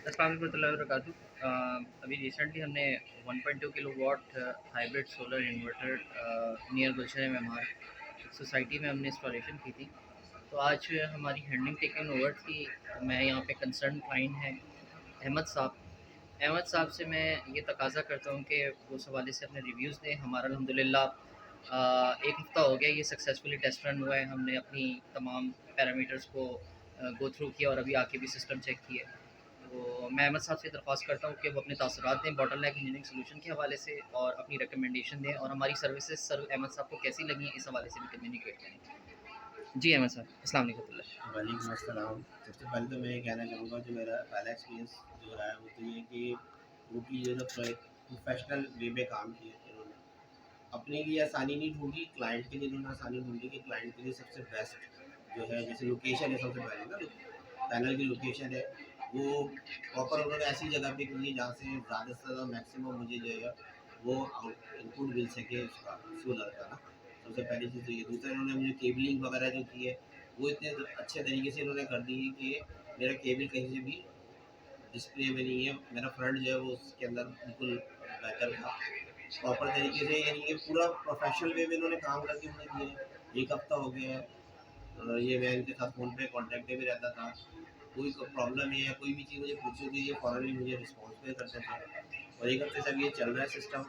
अस्सलाम वालेकुम warahmatullahi wabarakatuh। अभी रिसेंटली हमने 1.2 kilowatt hybrid solar inverter near Gulshan Memar society में हमने इंस्टॉलेशन की थी। तो आज हमारी हैंडलिंग टेकन ओवर थी। मैं यहाँ पे कंसर्न क्लाइंट हैं अहमद साहब। अहमद साहब से मैं ये तकाजा करता हूँ कि वो उस हवाले से अपने रिव्यूज़ दें। हमारा अल्हम्दुलिल्लाह एक हफ़्ता हो गया ये सक्सेसफुली टेस्ट रन हुआ है। हमने अपनी तमाम पैरामीटर्स को गो थ्रू किया और अभी आके भी सिस्टम चेक किया। तो मैं अहमद साहब से दरख्वास्त करता हूँ कि वो अपने तासुरात दें बॉटल नेक इंजीनियरिंग सोल्यूशन के हवाले से और अपनी रिकमेंडेशन दें और हमारी सर्विसेज सर अहमद साहब को कैसी लगी इस हवाले से भी कम्युनिकेट करें। जी अहमद साहब, अस्सलाम वालेकुम। वालेकुम अस्सलाम। सबसे पहले तो मैं ये कहना चाहूँगा जो मेरा पहला एक्सपीरियंस जो रहा है वो तो ये है कि उनकी जो प्रोफेशनल वे में काम किया इन्होंने अपने लिए आसानी नहीं ढूंढी, क्लाइंट के लिए इन्होंने आसानी ढूंढी कि क्लाइंट के लिए सबसे बेस्ट जो है, जैसे लोकेशन है सबसे पहले ना, पैनल की लोकेशन है वो प्रॉपर उन्होंने ऐसी जगह पे की है जहाँ से ज़्यादा से ज़्यादा मैक्सिमम मुझे जो है वो आउट इनपुट मिल सके उसका सोलर का ना। सबसे पहली चीज़ तो ये। दूसरा, इन्होंने मुझे केबलिंग वगैरह जो की है वो इतने अच्छे तरीके से इन्होंने कर दी है कि मेरा केबल कहीं से भी डिस्प्ले में नहीं है। मेरा फ्रंट जो है वो उसके अंदर बिल्कुल बेहतर था, प्रॉपर तरीके से, यानी कि पूरा प्रोफेशनल वे में इन्होंने काम करके मुझे दिया है। 1 हफ्ता हो गया है ये मैं इनके साथ फ़ोन पे कॉन्टैक्ट में भी रहता था। कोई प्रॉब्लम है या कोई भी चीज़ मुझे पूछनी होती है, ये फ़ौरन मुझे रिस्पॉन्स पे करते थे। और 1 हफ्ते से अब ये चल रहा है सिस्टम,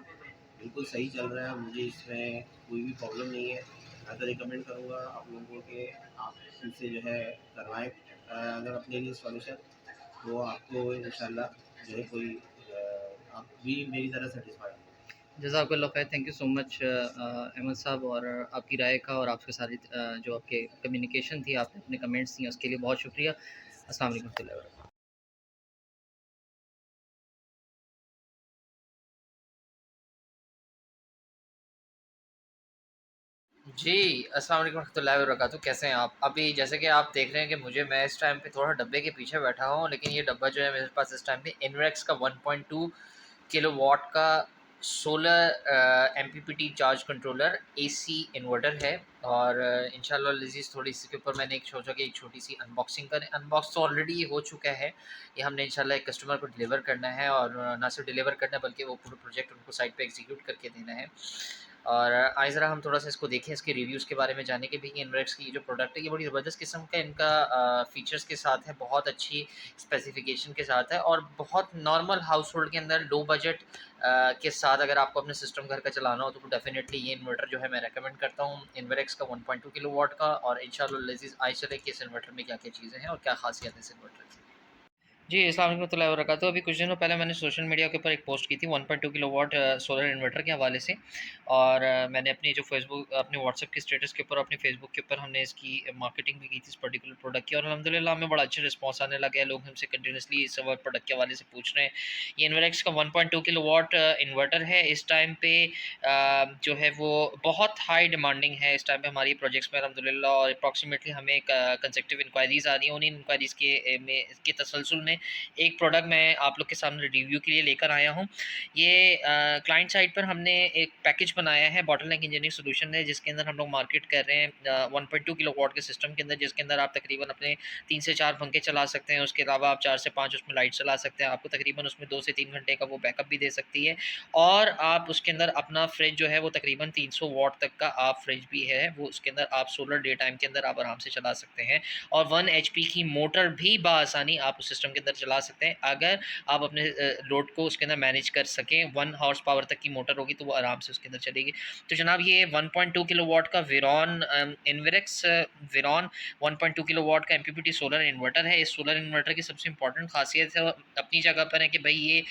बिल्कुल सही चल रहा है। मुझे इसमें कोई भी प्रॉब्लम नहीं है। मैं तो रिकमेंड करूँगा आप लोगों को कि आप इनसे जो है करवाएँ अगर अपने लिए सॉल्यूशन, तो आपको इंशाल्लाह जो है कोई आप भी मेरी तरह सेटिस्फाइड हो। जज़ाकल्लाह खैर, thank you so much Ahmad साहब, और आपकी राय का और आपके सारी जो आपके कम्युनिकेशन थी, आपने अपने कमेंट्स दिए उसके लिए बहुत शुक्रिया। अस्सलाम वालेकुम warahmatullahi wabarakatuh। जी, अस्सलाम वालेकुम रहमतुल्लाहि व बरकातुहू। कैसे हैं आप? अभी जैसे कि आप देख रहे हैं कि मैं इस टाइम पे थोड़ा डब्बे के पीछे बैठा हूँ, लेकिन ये डब्बा जो है मेरे पास इस टाइम पे इन्वेक्स का 1.2 किलोवाट का solar MPPT charge controller AC inverter है। और इंशाल्लाह लज़ीज़ थोड़ी इसके ऊपर मैंने एक सोचा कि एक छोटी सी अनबॉक्सिंग करें। अनबॉक्स तो ऑलरेडी हो चुका है, ये हमने इंशाल्लाह एक कस्टमर को डिलीवर करना है, और ना सिर्फ डिलीवर करना है बल्कि वो पूरा प्रोजेक्ट उनको साइट पे एग्जीक्यूट करके देना है। और आइए ज़रा हम थोड़ा-सा इसको देखें, इसके रिव्यूज़ के बारे में जाने के भी कि इन्वेक्स की जो प्रोडक्ट है ये बड़ी ज़बरदस्त किस्म का इनका फ़ीचर्स के साथ है, बहुत अच्छी स्पेसिफ़िकेशन के साथ है और बहुत नॉर्मल हाउस होल्ड के अंदर लो बजट के साथ अगर आपको अपने सिस्टम घर का चलाना हो तो डेफ़िनेटली ये इन्वर्टर जो है मैं रिकमेंड करता हूँ, इन्वेक्स का 1.2 किलोवाट का। और इंशाअल्लाह लज़ीज़ आइए चलें कि इस इन्वर्टर में क्या-क्या चीज़ें हैं और क्या ख़ासियत है इस इन्वर्टर की। जी, अस्सलाम वालेकुम warahmatullahi wabarakatuh। अभी कुछ दिनों पहले मैंने सोशल मीडिया के ऊपर एक पोस्ट की थी 1.2 किलोवाट सोलर इन्वर्टर के हवाले से, और मैंने अपनी जो फ़ेसबुक अपने व्हाट्सएप के स्टेटस के ऊपर, अपने फ़ेसबुक के ऊपर हमने इसकी मार्केटिंग भी की थी इस पर्टिकुलर प्रोडक्ट की, और अल्हम्दुलिल्लाह हमें बड़ा अच्छा रिस्पॉन्स आने लगा है। लोग हमसे कंटिन्यूअसली इस प्रोडक्ट के हवाले से पूछ रहे हैं। ये इन्वेक्स का 1.2 किलोवाट इन्वर्टर है। इस टाइम पे जो है वो बहुत हाई डिमांडिंग है इस टाइम पे हमारी प्रोजेक्ट्स में अल्हम्दुलिल्लाह, और अप्रॉक्सीमेटली हमें कंसेक्टिव इंक्वायरीज़ आ रही हैं। उन्हीं इंक्वायरीज़ के तसलसल में एक प्रोडक्ट मैं आप लोग के सामने रिव्यू के लिए लेकर आया हूँ। ये क्लाइंट साइड पर हमने एक पैकेज बनाया है, बॉटलनेक इंजीनियरिंग सॉल्यूशन है, जिसके अंदर हम लोग मार्केट कर रहे हैं 1.2 किलोवाट के सिस्टम के अंदर, जिसके अंदर आप तकरीबन अपने 3 से 4 पंखे चला सकते हैं। उसके अलावा आप 4 से 5 उसमें लाइट चला सकते हैं। आपको तकरीबन उसमें 2 से 3 घंटे का वो बैकअप भी दे सकती है। और आप उसके अंदर अपना फ्रिज जो है वो तकरीबन 300 वाट तक का आप फ्रिज भी है वो उसके अंदर आप सोलर डे टाइम के अंदर आप आराम से चला सकते हैं। और 1 एचपी की मोटर भी बाआसानी आप उस सिस्टम के अंदर चला सकते हैं, अगर आप अपने लोड को उसके अंदर मैनेज कर सकें। 1 हॉर्स पावर तक की मोटर होगी तो वो आराम से उसके अंदर चलेगी। तो जनाब ये 1.2 किलोवाट का वेरॉन इन्वेरेक्स वेरॉन 1.2 किलोवाट का एमपीपीटी सोलर इन्वर्टर है। इस सोलर इन्वर्टर की सबसे इंपॉर्टेंट खासियत है अपनी जगह पर है कि भाई ये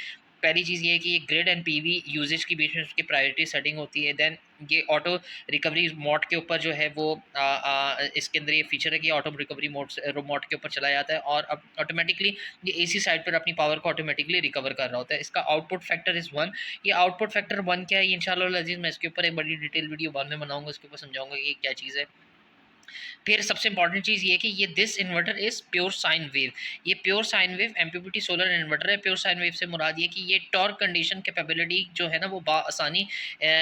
पहली चीज़ ये है कि ये ग्रिड एंड पीवी यूजेज के बीच में उसकी प्रायोरिटी सेटिंग होती है। देन ये ऑटो रिकवरी मोड के ऊपर जो है वो इसके अंदर ये फीचर है कि ऑटो रिकवरी मोड के ऊपर चला जाता है, और अब ऑटोमेटिकली ये एसी साइड पर अपनी पावर को ऑटोमेटिकली रिकवर कर रहा होता है। इसका आउटपुट फैक्टर इज़ 1। ये आउटपुट फैक्टर 1 क्या है, ये इंशाल्लाह अज़ीज़ मैं इसके ऊपर एक बड़ी डिटेल वीडियो बाद में बनाऊंगा, इसके ऊपर समझाऊंगा कि ये क्या चीज़ है। फिर सबसे इंपॉर्टेंट चीज़ ये है कि ये this inverter is pure sine wave. ये pure sine wave MPPT solar inverter है। प्योर साइन वेव से मुराद ये कि ये टॉर्क कंडीशन कैपेबिलिटी जो है ना वो बासानी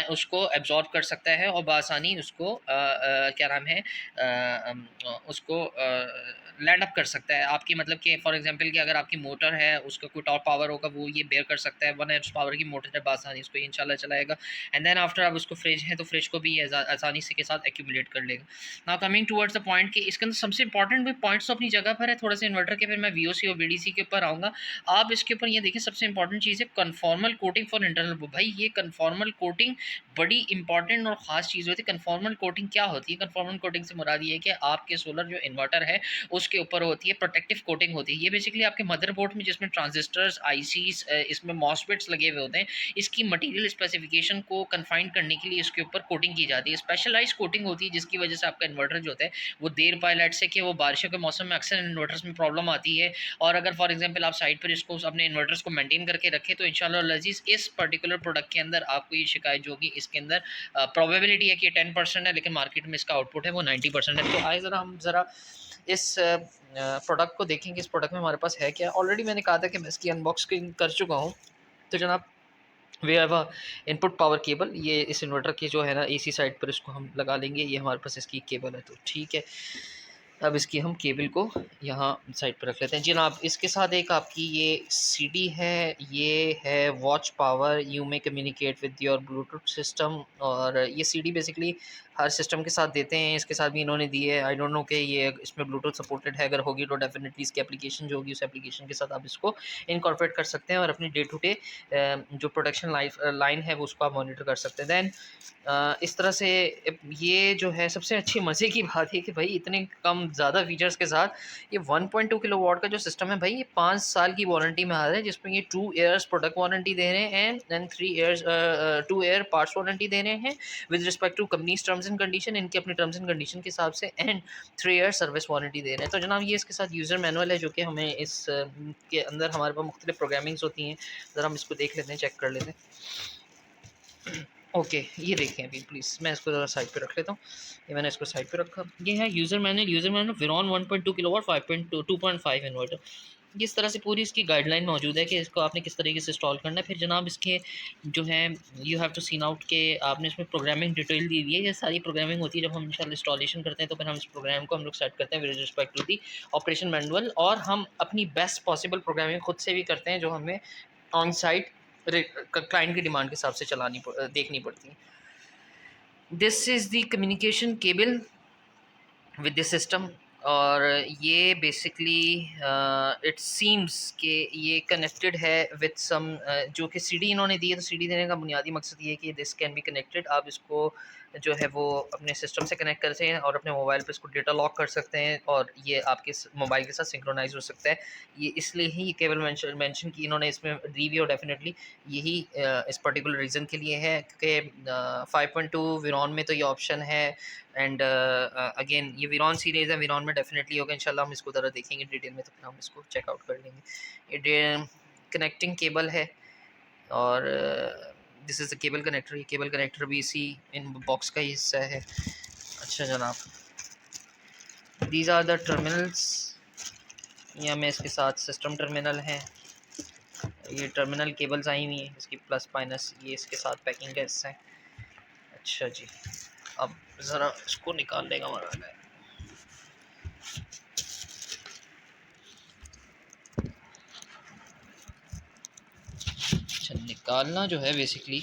उसको एब्जॉर्ब कर सकता है और बासानी उसको क्या नाम है उसको लैंड अप कर सकता है। आपकी मतलब कि फॉर एग्जांपल कि अगर आपकी मोटर है उसका कोई टॉप पावर होगा वो ये बेयर कर सकता है। 1 एच पावर की मोटर है बासानी उसको इंशाल्लाह चलाएगा। एंड देन आफ्टर आप उसको फ्रिज है तो फ्रिज को भी आसानी से के साथ एक्यूमुलेट कर लेगा। Now coming towards the point कि इसके अंदर सबसे इंपॉर्टेंट भी पॉइंट्स तो अपनी जगह पर है थोड़ा सा इन्वर्टर के, फिर मैं वीओसी और बीडीसी के ऊपर आऊँगा। आप इसके ऊपर ये देखिए सबसे इंपॉर्टेंट चीज़ है कन्फॉर्मल कोटिंग फॉर इंटरनल। भाई ये कन्फॉर्मल कोटिंग बड़ी इंपॉर्टेंट और ख़ास चीज़ होती है। कन्फॉर्मल कोटिंग क्या होती है? कन्फॉर्मल कोटिंग से मुराद ये है कि आपके सोलर जो इन्वर्टर है उसके ऊपर होती है प्रोटेक्टिव कोटिंग होती है। ये बेसिकली आपके मदरबोर्ड में जिसमें ट्रांजिस्टर्स आईसीज इसमें मॉसफेट्स लगे हुए होते हैं, इसकी मटेरियल स्पेसिफिकेशन को कन्फाइन करने के लिए इसके ऊपर कोटिंग की जाती है। स्पेशलाइज कोटिंग होती है जिसकी वजह से आपका इन्वर्टर जो होता है वो देर पाए से कि वो बारिशों के मौसम में अक्सर इन्वर्टर्स में प्रॉब्लम आती है। और अगर फॉर एग्जांपल आप साइड पर इसको अपने इन्वर्टर्स को मेंटेन करके रखें तो इंशाल्लाह लजीज इस पर्टिकुलर प्रोडक्ट के अंदर आपको ये शिकायत जो होगी इसके अंदर प्रोबेबिलिटी है कि 10% है लेकिन मार्केट में इसका आउटपुट है वो 90% है। तो आए ज़रा हम ज़रा इस प्रोडक्ट को देखेंगे। इस प्रोडक्ट में हमारे पास है क्या। ऑलरेडी मैंने कहा था कि मैं इसकी अनबॉक्सिंग कर चुका हूँ। तो जनाब we have a input power cable. ये इस इन्वर्टर की जो है ना एसी साइड पर इसको हम लगा लेंगे। ये हमारे पास इसकी केबल है तो ठीक है। अब इसकी हम केबल को यहाँ साइड पर रख लेते हैं जनाब। इसके साथ एक आपकी ये सीडी है, ये है watch power you may communicate with your Bluetooth system. और ये सीडी बेसिकली हर सिस्टम के साथ देते हैं, इसके साथ भी इन्होंने दी है। आई डोंट नो कि ये इसमें ब्लूटूथ सपोर्टेड है, अगर होगी तो डेफिनेटली इसकी एप्लीकेशन जो होगी उस एप्लीकेशन के साथ आप इसको इनकॉर्पोरेट कर सकते हैं और अपनी डे टू डे जो प्रोडक्शन लाइन है वो उसको आप मॉनिटर कर सकते हैं। दैन इस तरह से ये जो है सबसे अच्छी मज़े की बात है कि भाई इतने कम ज़्यादा फीचर्स के साथ ये 1.2 किलोवाट का जो सिस्टम है भाई ये 5 साल की वारंटी में आ रहा है, जिसमें ये 2 ईयर्स प्रोडक्ट वारंटी दे रहे हैं and 3 years 2 year parts warranty दे रहे हैं with respect to companies terms and condition, इनके अपने टर्म्स एंड कंडीशन के हिसाब से, एंड 3 ईयर सर्विस वारंटी दे रहे हैं। तो जनाब ये इसके साथ यूज़र मैनुअल है जो कि हमें इस के अंदर हमारे पास मुख्तलिफ प्रोग्रामिंग्स होती हैं। ज़रा हम इसको देख लेते हैं, चेक कर लेते हैं। ओके ये देखें अभी प्लीज़ मैं इसको ज़रा साइड पे रख लेता हूँ। ये मैंने इसको साइड पे रखा। ये है यूज़र मैनुअल। यूज़र मैनुअल विरॉन 1.2 किलोवाट 5.2 2.5 इन्वर्टर। इस तरह से पूरी इसकी गाइडलाइन मौजूद है कि इसको आपने किस तरीके से इंस्टॉल करना है। फिर जनाब इसके जो है you have to seen out के आपने इसमें प्रोग्रामिंग डिटेल दी हुई है। ये सारी प्रोग्रामिंग होती है जब हम इंशाल्लाह इंस्टॉलेशन करते हैं तो फिर हम इस प्रोग्राम को हम लोग सेट करते हैं with respect to the operation manual, और हम अपनी बेस्ट पॉसिबल प्रोग्रामिंग खुद से भी करते हैं जो हमें ऑन साइट क्लाइंट की डिमांड के हिसाब से देखनी पड़ती है। This is the communication cable with this system. और ये बेसिकली इट सीम्स कि ये कनेक्टेड है विद सम जो कि सीडी इन्होंने दी है। तो सीडी देने का बुनियादी मकसद ये है कि दिस कैन बी कनेक्टेड, आप इसको जो है वो अपने सिस्टम से कनेक्ट कर सकते हैं और अपने मोबाइल पे इसको डेटा लॉक कर सकते हैं और ये आपके मोबाइल के साथ सिंक्रोनाइज हो सकता है। ये इसलिए ही केवल मेंशन की इन्होंने इसमें दी हुई और डेफिनेटली यही इस पर्टिकुलर रीज़न के लिए है क्योंकि 5.2 विरॉन में तो ये ऑप्शन है। एंड अगेन ये विरॉन सीरीज़ है, विरॉन में डेफिनेटली होगा इंशाल्लाह। हम इसको ज़रा देखेंगे डिटेल में तो फिर हम इसको चेकआउट कर लेंगे। ये कनेक्टिंग केबल है और this is the cable connector. ये केबल कनेक्टर भी इसी इन बॉक्स का ही हिस्सा है। अच्छा जनाब, दीज आर द टर्मिनल्स। यहाँ में इसके साथ सिस्टम टर्मिनल है। ये टर्मिनल केबल्स आई हुई हैं इसकी प्लस माइनस, ये इसके साथ पैकिंग का हिस्सा है। अच्छा जी, अब ज़रा इसको निकाल लेगा हमारा। अच्छा निकालना जो है बेसिकली,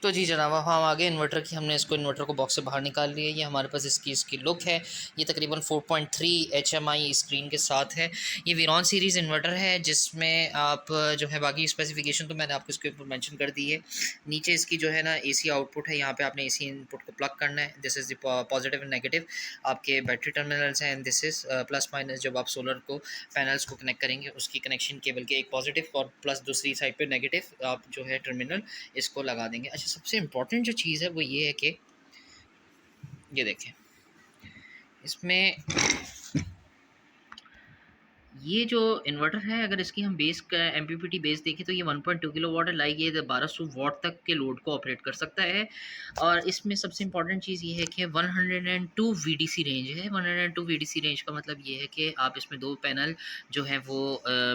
तो जी जनाब हम आगे इन्वर्टर की हमने इसको इन्वर्टर को बॉक्स से बाहर निकाल लिया। ये हमारे पास इसकी लुक है। ये तकरीबन 4.3 HMI स्क्रीन के साथ है। ये विरॉन सीरीज़ इन्वर्टर है जिसमें आप जो है बाकी स्पेसिफिकेशन तो मैंने आपको इसके ऊपर मेंशन कर दी है। नीचे इसकी जो है ना एसी आउटपुट है, यहाँ पे आपने एसी इनपुट को प्लग करना है। This is the positive and negative आपके बैटरी टर्मिनल्स हैं। दिस इज़ प्लस माइनस जब आप सोलर को पैनल्स को कनेक्ट करेंगे उसकी कनेक्शन केबल के एक पॉजिटिव और प्लस दूसरी साइड पर नेगेटिव आप जो है टर्मिनल इसको लगा देंगे। अच्छा सबसे इम्पॉर्टेंट जो चीज़ है वो ये है कि ये देखें इसमें ये जो इन्वर्टर है, अगर इसकी हम बेस क एमपीपीटी बेस देखें तो ये 1.2 किलोवाट है, लाइक ये 1200 वॉट तक के लोड को ऑपरेट कर सकता है। और इसमें सबसे इम्पोर्टेंट चीज़ ये है कि 102 वीडीसी रेंज है। 102 वीडीसी रेंज का मतलब ये है कि आप इसमें 2 पैनल जो हैं वो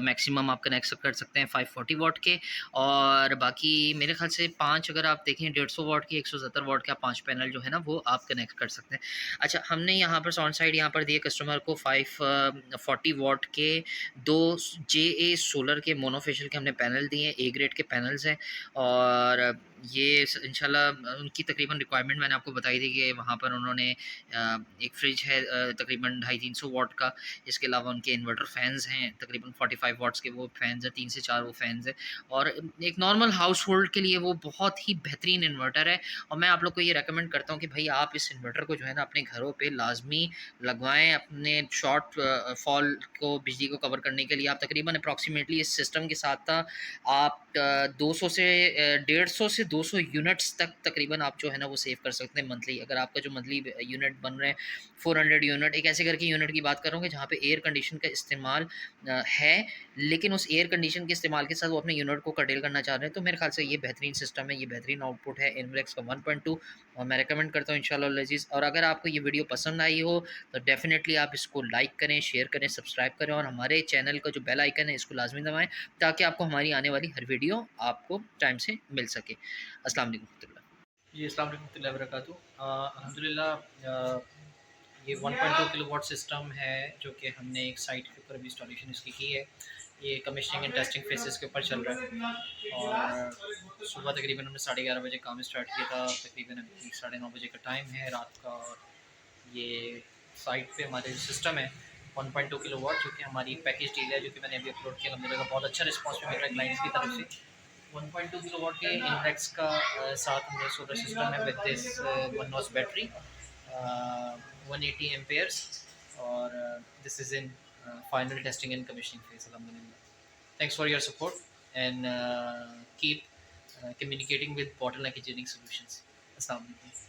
मैक्सिमम आप कनेक्ट कर सकते हैं 540 वॉट के, और बाकी मेरे ख़्याल से 5, अगर आप देखें 150 वॉट के 170 वॉट के, आप 5 पैनल जो है ना वो आप कनेक्ट कर सकते हैं। अच्छा, हमने यहाँ पर ऑन साइड यहाँ पर दिए कस्टमर को 540 वॉट के 2 JA सोलर के मोनोफेशियल के हमने पैनल दिए हैं, ए ग्रेड के पैनल्स हैं। और ये इंशाल्लाह उनकी तकरीबन रिक्वायरमेंट मैंने आपको बताई थी कि वहाँ पर उन्होंने एक फ्रिज है तकरीबन 250-300 वॉट का। इसके अलावा उनके इन्वर्टर फैंस हैं तकरीबन 45 वॉट्स के, वो फैंस हैं 3 से 4 वो फैंस हैं। और एक नॉर्मल हाउस होल्ड के लिए वो बहुत ही बेहतरीन इन्वर्टर है। और मैं आप लोग को ये रेकमेंड करता हूँ कि भाई आप इस इन्वर्टर को जो है ना अपने घरों पे लाजमी लगवाएं, अपने शॉर्ट फॉल को, बिजली को कवर करने के लिए। आप तकरीबन अप्रॉक्सीमेटली इस सिस्टम के साथ था आप 200 से 150 से 200 यूनिट्स तक तकरीबन आप जो है ना वो सेव कर सकते हैं मंथली। अगर आपका जो मंथली यूनिट बन रहे हैं 400 यूनिट, एक ऐसे घर की यूनिट की बात कर रहा हूँ कि जहाँ पे एयर कंडीशन का इस्तेमाल है, लेकिन उस एयर कंडीशन के इस्तेमाल के साथ वो अपने यूनिट को कर्टेल करना चाह रहे हैं, तो मेरे ख्याल से ये बेहतरीन सिस्टम है, ये बेहतरीन आउटपुट है इनवेक्स का 1.2। और मैं रिकमेंड करता हूँ इंशाल्लाह लजीज़। और अगर आपको ये वीडियो पसंद आई हो तो डेफ़िनेटली आप इसको लाइक करें, शेयर करें, सब्सक्राइब करें, और हमारे चैनल का जो बेल आइकन है इसको लाजमी दबाएँ, ताकि आपको हमारी आने वाली हर वीडियो आपको टाइम से मिल सके। अस्सलाम वालेकुम रहमतुल्लाह। जी, अस्सलाम वालेकुम रहमतुल्लाहि व बरकातुहू। अल्हम्दुलिल्लाह ये 1.2 किलोवाट सिस्टम है जो कि हमने एक साइट के ऊपर अभी इंस्टॉलेशन इसकी की है। ये कमिशनिंग एंड टेस्टिंग फेसेस के ऊपर चल रहा है। और सुबह तकरीबन हमने 11:30 बजे काम स्टार्ट किया था, तकरीबन अभी 9:30 बजे का टाइम है रात का। और ये साइट पे हमारे जो सिस्टम है 1.2 किलोवाट, जो कि हमारी पैकेज डील है, जो कि मैंने अभी अपलोड किया, अलहमदिल्ला बहुत अच्छा रिस्पॉन्स भी मिल रहा है क्लाइंट्स की तरफ से। 1.2 किलोवाट के इनवेक्स का साथ में सोलर सिस्टम है with this one nos battery, 180 amperes. और this is in final testing and commissioning phase अलहमदिल्ला। Thanks for your support, and keep communicating with Bottleneck Engineering Solutions. Assalamu alaikum.